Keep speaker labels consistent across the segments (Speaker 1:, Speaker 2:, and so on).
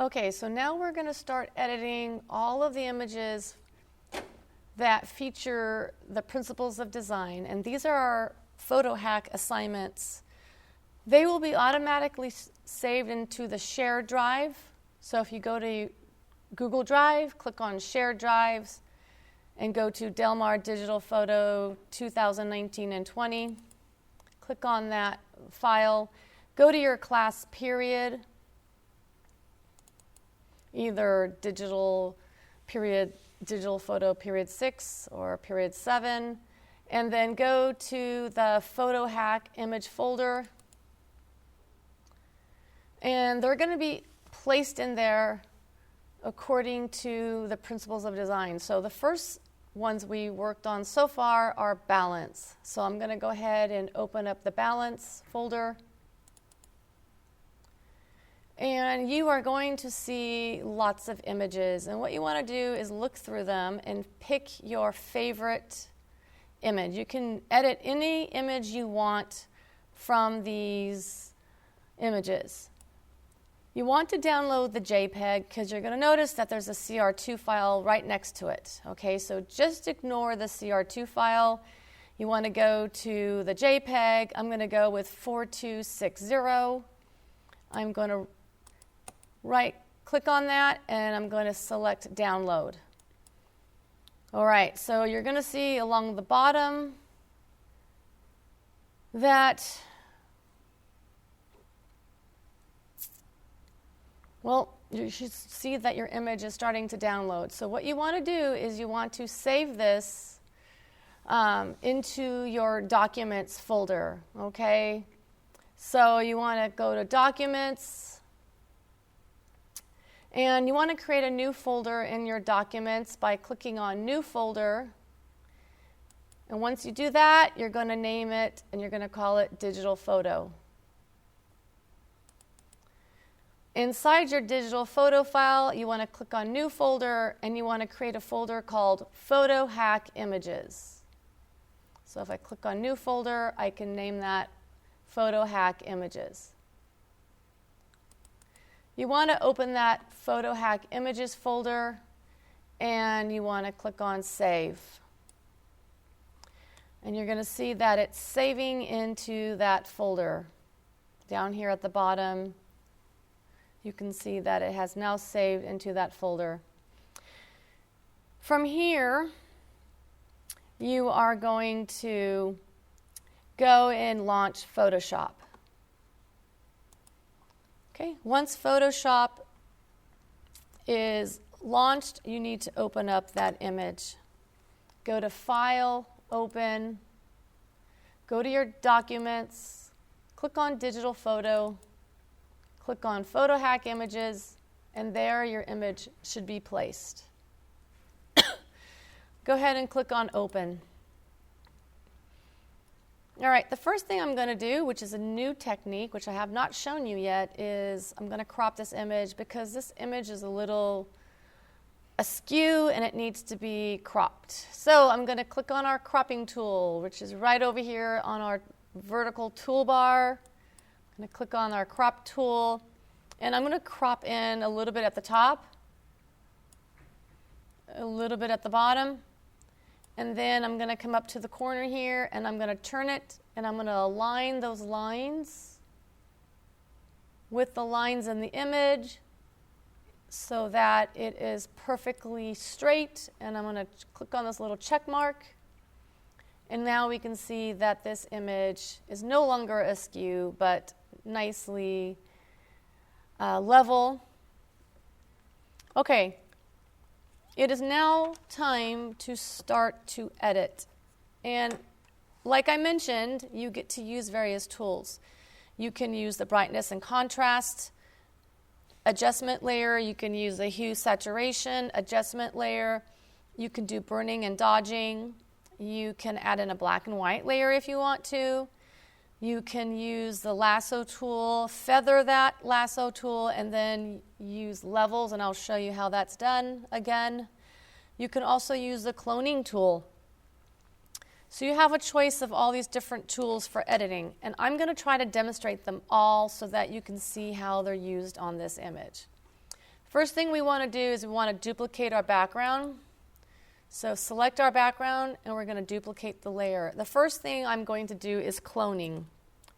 Speaker 1: Okay, so now we're going to start editing all of the images that feature the principles of design, and these are our photo hack assignments. They will be automatically saved into the shared drive. So if you go to Google Drive, click on Shared Drives, and go to Del Mar Digital Photo 2019 and 20. Click on that file. Go to your class period, either digital photo period 6 or period 7, and then go to the photo hack image folder. And they're going to be placed in there according to the principles of design. So the first ones we worked on so far are balance. So I'm going to go ahead and open up the balance folder. And you are going to see lots of images. And what you want to do is look through them and pick your favorite image. You can edit any image you want from these images. You want to download the Jpeg because you're going to notice that there's a CR2 file right next to it. Okay, so just ignore the CR2 file. You want to go to the Jpeg. I'm going to go with 4260. I'm going to right-click on that, and I'm going to select Download. All right, so you're going to see along the bottom that you should see that your image is starting to download. So what you want to do is you want to save this into your Documents folder, okay? So you want to go to Documents, and you want to create a new folder in your Documents by clicking on New Folder. And once you do that, you're going to name it, and you're going to call it Digital Photo. Inside your digital photo file, you want to click on New Folder, and you want to create a folder called Photo Hack Images. So if I click on New Folder, I can name that Photo Hack Images. You want to open that Photo Hack Images folder, and you want to click on Save. And you're going to see that it's saving into that folder. Down here at the bottom, you can see that it has now saved into that folder. From here, you are going to go and launch Photoshop. Okay, once Photoshop is launched, you need to open up that image. Go to File, Open, go to your Documents, click on Digital Photo, click on Photo Hack Images, and there your image should be placed. Go ahead and click on Open. All right, the first thing I'm going to do, which is a new technique, which I have not shown you yet, is I'm going to crop this image because this image is a little askew and it needs to be cropped. So I'm going to click on our cropping tool, which is right over here on our vertical toolbar. I'm going to click on our crop tool, and I'm going to crop in a little bit at the top, a little bit at the bottom, and then I'm going to come up to the corner here, and I'm going to turn it, and I'm going to align those lines with the lines in the image so that it is perfectly straight, and I'm going to click on this little check mark. And now we can see that this image is no longer askew, but nicely level. Okay, it is now time to start to edit. And like I mentioned, you get to use various tools. You can use the brightness and contrast adjustment layer. You can use the hue saturation adjustment layer. You can do burning and dodging. You can add in a black and white layer if you want to. You can use the lasso tool, feather that lasso tool, and then use levels, and I'll show you how that's done again. You can also use the cloning tool. So you have a choice of all these different tools for editing, and I'm going to try to demonstrate them all so that you can see how they're used on this image. First thing we want to do is we want to duplicate our background. So select our background, and we're going to duplicate the layer. The first thing I'm going to do is cloning.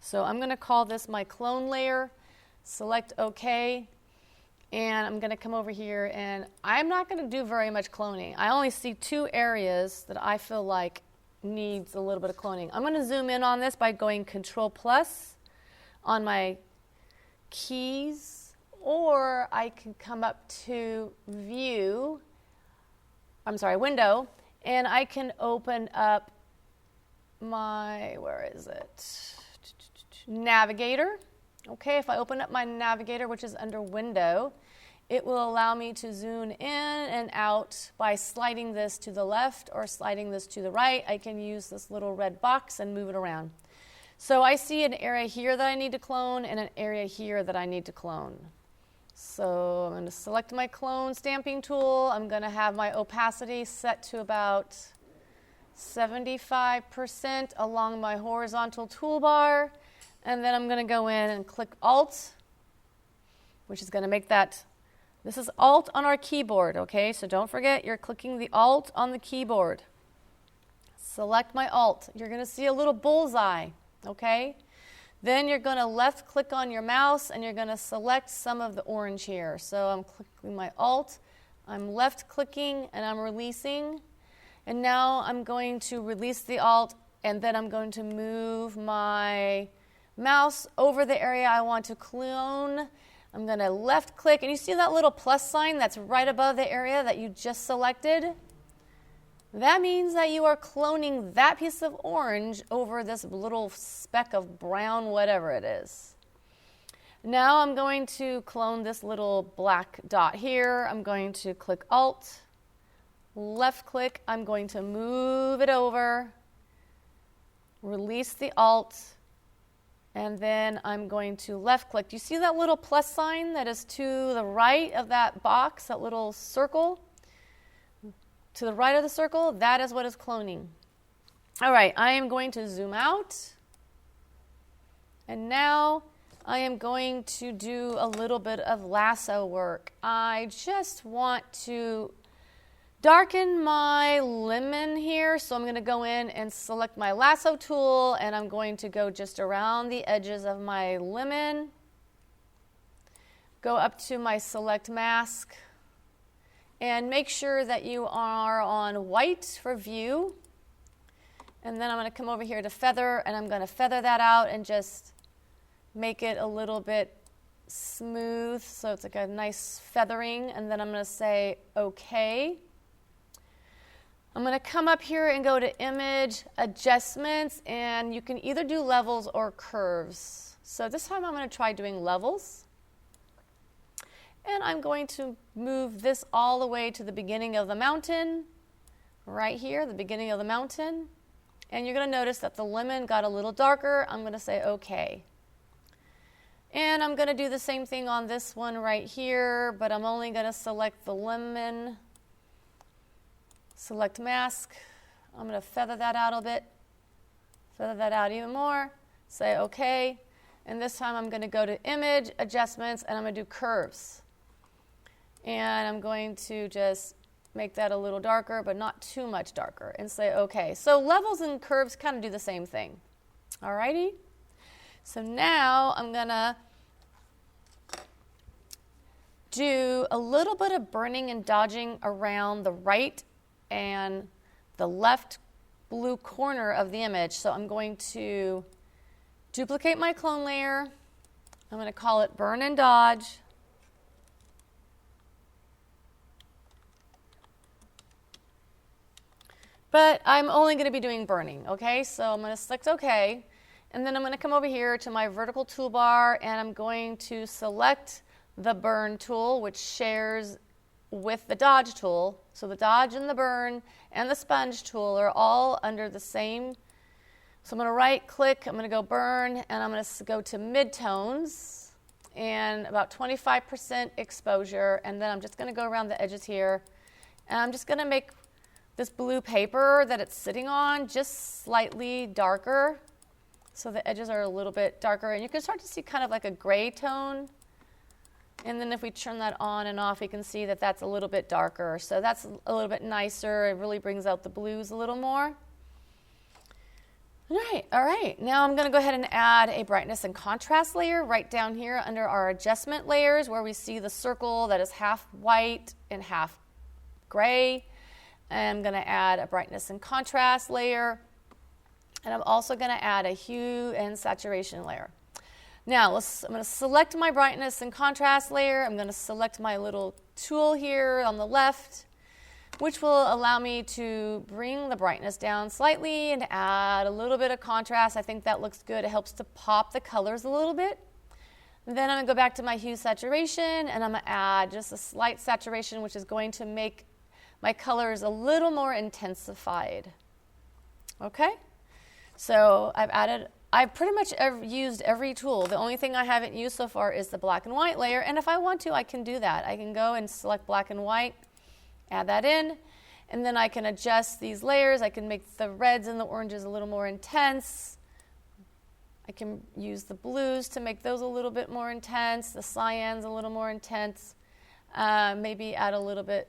Speaker 1: So I'm going to call this my clone layer, select OK, and I'm going to come over here, and I'm not going to do very much cloning. I only see 2 areas that I feel like needs a little bit of cloning. I'm going to zoom in on this by going Control+ on my keys. Or I can come up to Window, and I can open up my, where is it? Navigator. Okay, if I open up my Navigator, which is under Window, it will allow me to zoom in and out by sliding this to the left or sliding this to the right. I can use this little red box and move it around. So I see an area here that I need to clone and an area here that I need to clone. So I'm going to select my clone stamping tool. I'm going to have my opacity set to about 75% along my horizontal toolbar. And then I'm going to go in and click Alt, which is going to make that. This is Alt on our keyboard, okay? So don't forget you're clicking the Alt on the keyboard. Select my Alt. You're going to see a little bullseye, okay? Then you're going to left click on your mouse and you're going to select some of the orange here. So I'm clicking my Alt, I'm left clicking and I'm releasing. And now I'm going to release the Alt and then I'm going to move my mouse over the area I want to clone. I'm going to left click and you see that little plus sign that's right above the area that you just selected? That means that you are cloning that piece of orange over this little speck of brown, whatever it is. Now I'm going to clone this little black dot here. I'm going to click Alt, left click. I'm going to move it over, release the Alt, and then I'm going to left click. Do you see that little plus sign that is to the right of that box, that little circle? To the right of the circle, that is what is cloning. All right, I am going to zoom out. And now I am going to do a little bit of lasso work. I just want to darken my lemon here. So I'm going to go in and select my lasso tool, and I'm going to go just around the edges of my lemon. Go up to my select mask. And make sure that you are on white for view. And then I'm going to come over here to feather, and I'm going to feather that out and just make it a little bit smooth so it's like a nice feathering. And then I'm going to say OK. I'm going to come up here and go to Image Adjustments, and you can either do levels or curves. So this time I'm going to try doing levels. And I'm going to move this all the way to the beginning of the mountain, right here, the beginning of the mountain. And you're going to notice that the lemon got a little darker. I'm going to say OK. And I'm going to do the same thing on this one right here, but I'm only going to select the lemon, select mask. I'm going to feather that out a bit, feather that out even more, say OK. And this time I'm going to go to Image Adjustments, and I'm going to do curves. And I'm going to just make that a little darker, but not too much darker, and say OK. So levels and curves kind of do the same thing. All righty? So now I'm going to do a little bit of burning and dodging around the right and the left blue corner of the image. So I'm going to duplicate my clone layer. I'm going to call it Burn and Dodge. But I'm only going to be doing burning, okay? So I'm going to select OK. And then I'm going to come over here to my vertical toolbar, and I'm going to select the Burn tool, which shares with the Dodge tool. So the Dodge and the Burn and the Sponge tool are all under the same. So I'm going to right-click, I'm going to go Burn, and I'm going to go to Midtones, and about 25% exposure. And then I'm just going to go around the edges here. And I'm just going to make this blue paper that it's sitting on just slightly darker, so the edges are a little bit darker, and you can start to see kind of like a gray tone And then if we turn that on and off, you can see that that's a little bit darker. So that's a little bit nicer. It really brings out the blues a little more. All right. Now I'm going to go ahead and add a brightness and contrast layer right down here under our adjustment layers where we see the circle that is half white and half gray. And I'm going to add a brightness and contrast layer. And I'm also going to add a hue and saturation layer. Now, I'm going to select my brightness and contrast layer. I'm going to select my little tool here on the left, which will allow me to bring the brightness down slightly and add a little bit of contrast. I think that looks good. It helps to pop the colors a little bit. And then I'm going to go back to my hue saturation, and I'm going to add just a slight saturation, which is going to make my colors a little more intensified. Okay? So I've pretty much used every tool. The only thing I haven't used so far is the black and white layer, and if I want to, I can do that. I can go and select black and white, add that in, and then I can adjust these layers. I can make the reds and the oranges a little more intense. I can use the blues to make those a little bit more intense, the cyans a little more intense, maybe add a little bit.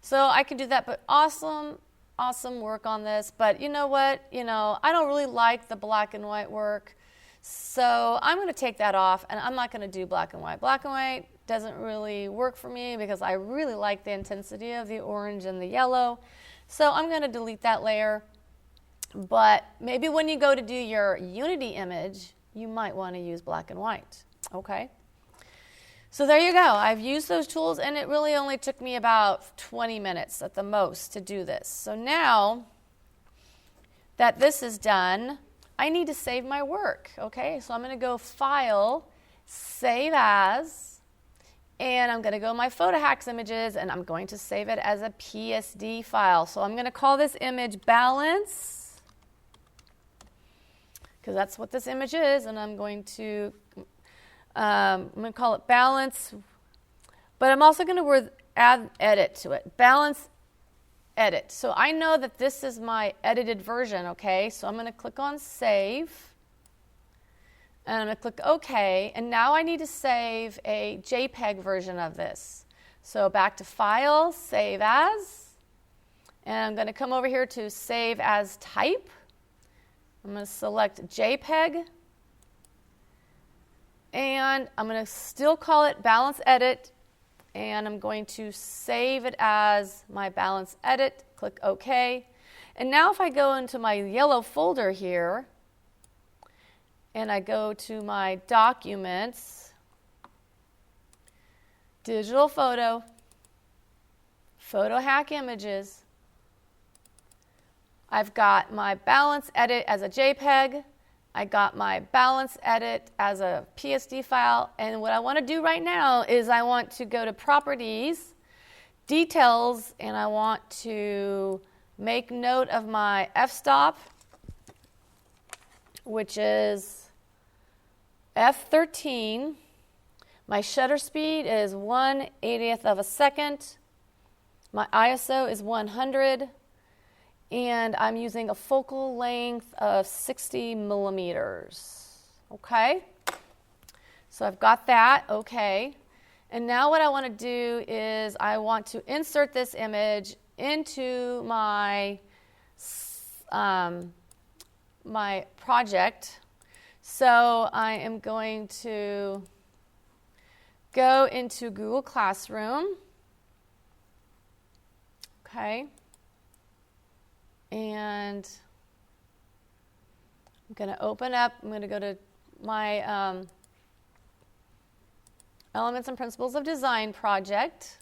Speaker 1: So I can do that, but awesome work on this. But you know what? I don't really like the black and white work. So I'm going to take that off, and I'm not going to do black and white. Black and white doesn't really work for me because I really like the intensity of the orange and the yellow. So I'm going to delete that layer. But maybe when you go to do your Unity image, you might want to use black and white. Okay? So there you go. I've used those tools, and it really only took me about 20 minutes at the most to do this. So now that this is done, I need to save my work. Okay, so I'm going to go File, Save As, and I'm going to go my PhotoHacks images, and I'm going to save it as a PSD file. So I'm going to call this image Balance, because that's what this image is, and I'm going to call it Balance, but I'm also going to add Edit to it. Balance, Edit. So I know that this is my edited version, okay? So I'm going to click on Save, and I'm going to click OK, and now I need to save a JPEG version of this. So back to File, Save As, and I'm going to come over here to Save As Type. I'm going to select JPEG, and I'm going to still call it Balance Edit, and I'm going to save it as my Balance Edit, click OK. And now if I go into my yellow folder here, and I go to my Documents, Digital Photo, Photo Hack Images, I've got my Balance Edit as a JPEG, I got my Balance Edit as a PSD file, and what I want to do right now is I want to go to Properties, Details, and I want to make note of my f-stop, which is f13. My shutter speed is 1/80th of a second. My ISO is 100. And I'm using a focal length of 60 millimeters. Okay? So I've got that. Okay. And now what I want to do is I want to insert this image into my my project. So I am going to go into Google Classroom. Okay. And I'm going to open up, I'm going to go to my Elements and Principles of Design project.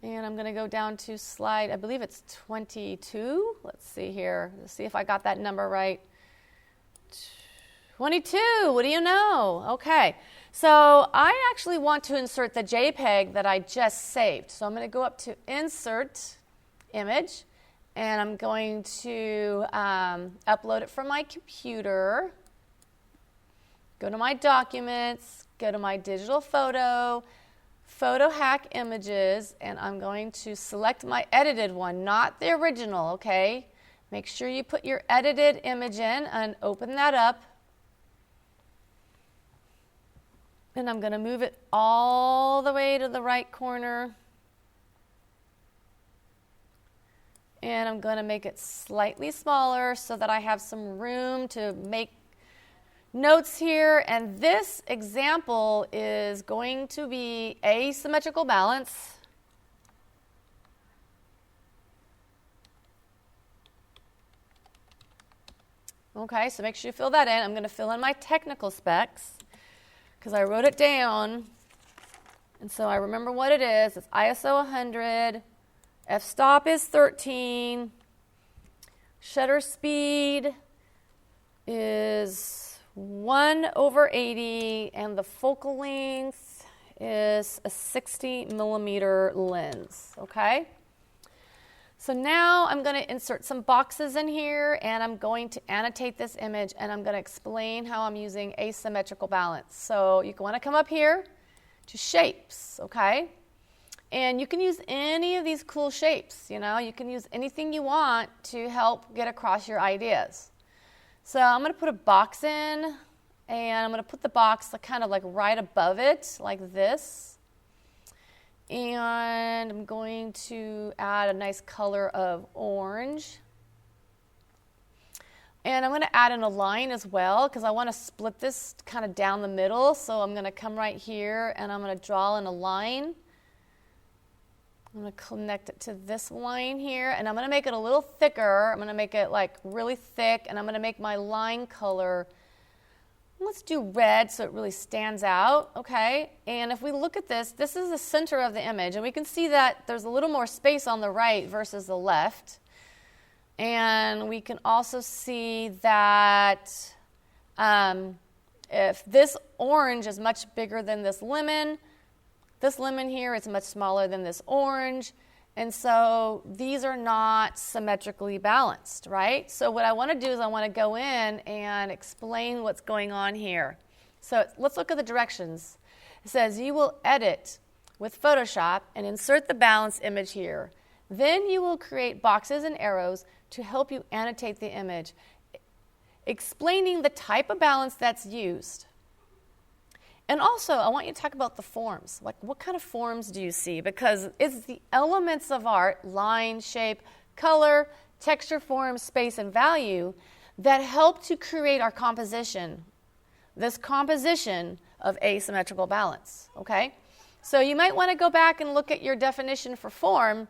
Speaker 1: And I'm going to go down to slide, I believe it's 22. Let's see here. Let's see if I got that number right. 22, what do you know? Okay. So I actually want to insert the JPEG that I just saved. So I'm going to go up to Insert Image, and I'm going to upload it from my computer. Go to my Documents, go to my Digital Photo, Photo Hack Images, and I'm going to select my edited one, not the original, okay? Make sure you put your edited image in and open that up. And I'm going to move it all the way to the right corner. And I'm going to make it slightly smaller so that I have some room to make notes here. And this example is going to be asymmetrical balance. Okay, so make sure you fill that in. I'm going to fill in my technical specs because I wrote it down. And so I remember what it is. It's ISO 100. F-stop is 13. Shutter speed is 1/80, and the focal length is a 60 millimeter lens, okay? So now I'm going to insert some boxes in here, and I'm going to annotate this image, and I'm going to explain how I'm using asymmetrical balance. So you want to come up here to shapes, okay? And you can use any of these cool shapes, you know. You can use anything you want to help get across your ideas. So I'm going to put a box in, and I'm going to put the box kind of like right above it, like this. And I'm going to add a nice color of orange. And I'm going to add in a line as well because I want to split this kind of down the middle. So I'm going to come right here, and I'm going to draw in a line. I'm going to connect it to this line here, and I'm going to make it a little thicker. I'm going to make it like really thick, and I'm going to make my line color, let's do red so it really stands out, okay? And if we look at this, this is the center of the image, and we can see that there's a little more space on the right versus the left. And we can also see that if this orange is much bigger than this lemon here is much smaller than this orange, and so these are not symmetrically balanced, right? So what I want to do is I want to go in and explain what's going on here. So let's look at the directions. It says you will edit with Photoshop and insert the balance image here. Then you will create boxes and arrows to help you annotate the image, explaining the type of balance that's used. And also, I want you to talk about the forms. Like, what kind of forms do you see? Because it's the elements of art, line, shape, color, texture, form, space, and value, that help to create our composition, this composition of asymmetrical balance, okay? So you might want to go back and look at your definition for form.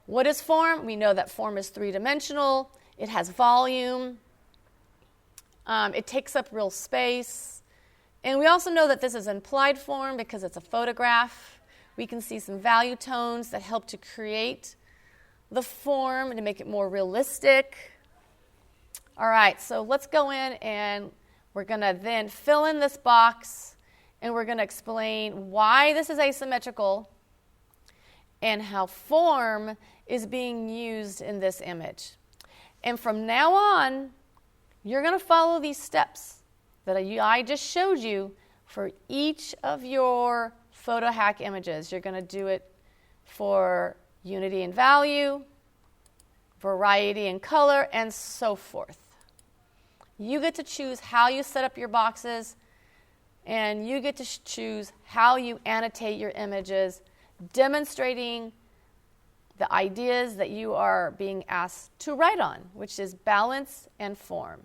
Speaker 1: What is form? We know that form is three-dimensional. It has volume. It takes up real space. And we also know that this is implied form because it's a photograph. We can see some value tones that help to create the form and to make it more realistic. All right, so let's go in and we're going to then fill in this box, and we're going to explain why this is asymmetrical and how form is being used in this image. And from now on, you're going to follow these steps that I just showed you for each of your photo hack images. You're going to do it for unity and value, variety and color, and so forth. You get to choose how you set up your boxes, and you get to choose how you annotate your images, demonstrating the ideas that you are being asked to write on, which is balance and form.